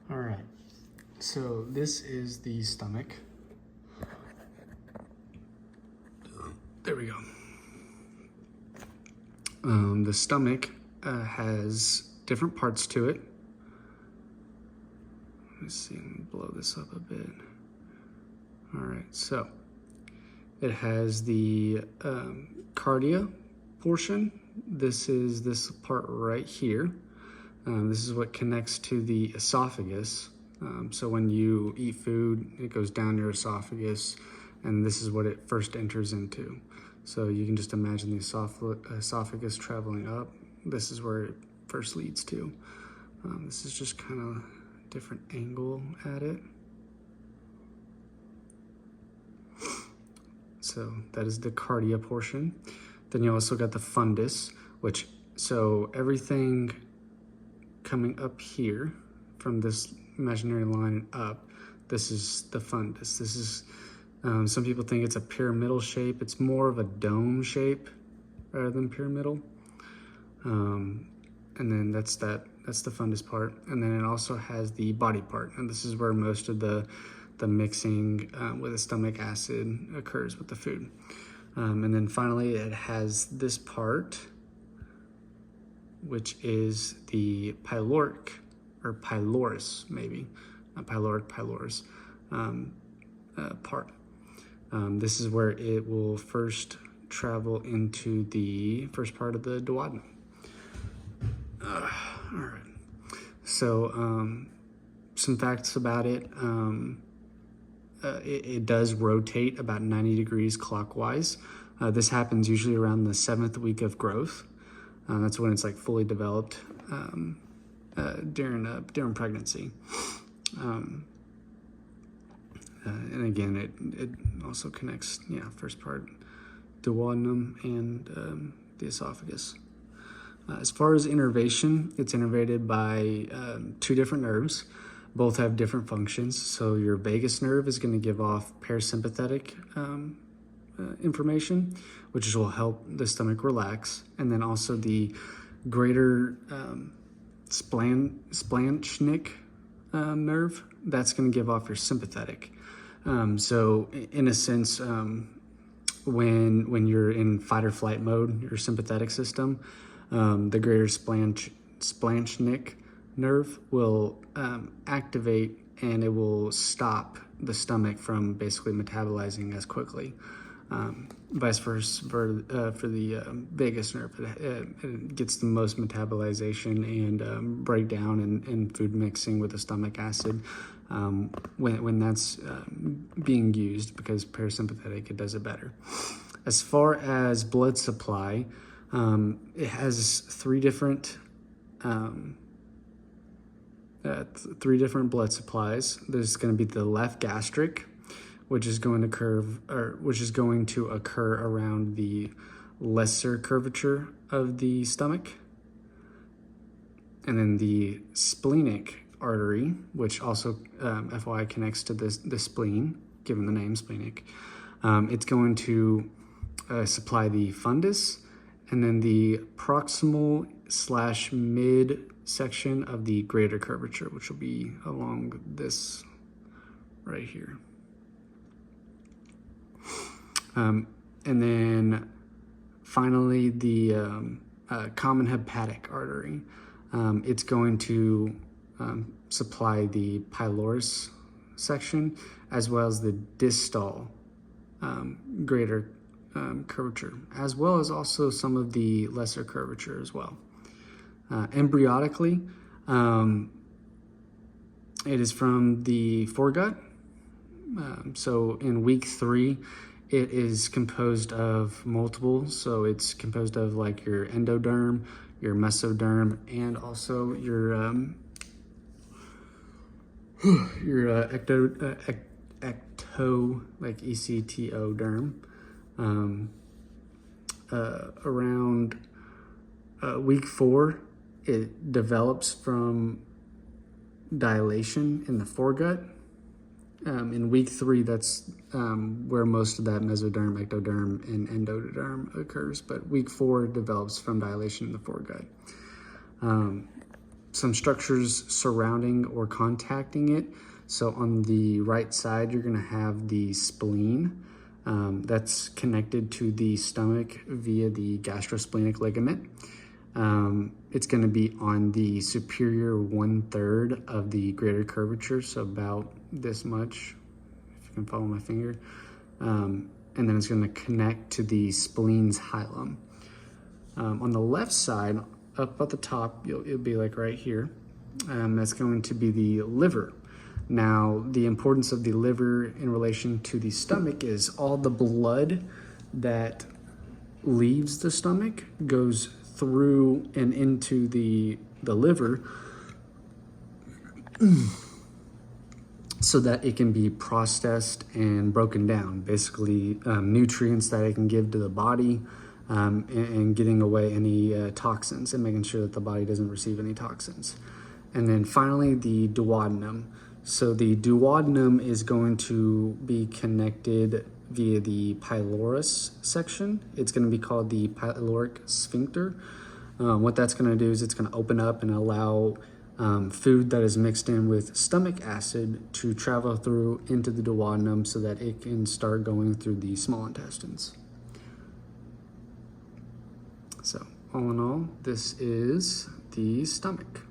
All right, so this is the stomach. There we go. The stomach has different parts to it. Let's see, let me blow this up a bit. All right, so it has the cardia portion. This is this part right here. This is what connects to the esophagus. So when you eat food, it goes down your esophagus, and this is what it first enters into. So you can just imagine the esophagus traveling up. This is where it first leads to. This is just kind of a different angle at it. So that is the cardia portion. Then you also got the fundus, which, so everything coming up here from this imaginary line and up, this is the fundus. This is, some people think it's a pyramidal shape. It's more of a dome shape rather than pyramidal. And then that's the fundus part. And then it also has the body part. And this is where most of the mixing with the stomach acid occurs with the food. And then finally it has this part, which is the pyloric, or pylorus maybe, not pyloric, pylorus part. This is where it will first travel into the first part of the duodenum. All right, so some facts about it. It does rotate about 90 degrees clockwise. This happens usually around the 7th week of growth. That's when it's like fully developed during pregnancy. And again, it also connects, first part duodenum and the esophagus. As far as innervation, it's innervated by 2 different nerves. Both have different functions. So your vagus nerve is going to give off parasympathetic information, which will help the stomach relax. And then also the greater splanchnic nerve, that's going to give off your sympathetic. So in a sense, when you're in fight or flight mode, your sympathetic system, the greater splanchnic nerve will activate, and it will stop the stomach from basically metabolizing as quickly. Vice versa for the vagus nerve. It gets the most metabolization and breakdown and food mixing with the stomach acid when that's being used, because parasympathetic, it does it better. As far as blood supply, it has 3 different blood supplies. There's going to be the left gastric, which is going to occur around the lesser curvature of the stomach. And then the splenic artery, which also FYI connects to the spleen, given the name splenic. It's going to supply the fundus, and then the proximal / mid section of the greater curvature, which will be along this right here. And then finally the common hepatic artery. It's going to supply the pylorus section, as well as the distal greater curvature, as well as also some of the lesser curvature as well. Embryotically, it is from the foregut. So in week 3, it is composed of multiple. So it's composed of like your endoderm, your mesoderm, and also your ecto, like ECTO derm. Around week 4, it develops from dilation in the foregut. In week 3, that's where most of that mesoderm, ectoderm, and endoderm occurs. But week 4 develops from dilation in the foregut. some structures surrounding or contacting it. So on the right side, you're gonna have the spleen that's connected to the stomach via the gastrosplenic ligament. It's going to be on the superior 1/3 of the greater curvature, so about this much, if you can follow my finger. And then it's going to connect to the spleen's hilum. On the left side, up at the top, it'll be like right here. That's going to be the liver. Now, the importance of the liver in relation to the stomach is all the blood that leaves the stomach goes through and into the liver so that it can be processed and broken down. Basically, nutrients that it can give to the body and getting away any toxins and making sure that the body doesn't receive any toxins. And then finally, the duodenum. So the duodenum is going to be connected via the pylorus section. It's going to be called the pyloric sphincter. What that's going to do is it's going to open up and allow food that is mixed in with stomach acid to travel through into the duodenum so that it can start going through the small intestines. So all in all, this is the stomach.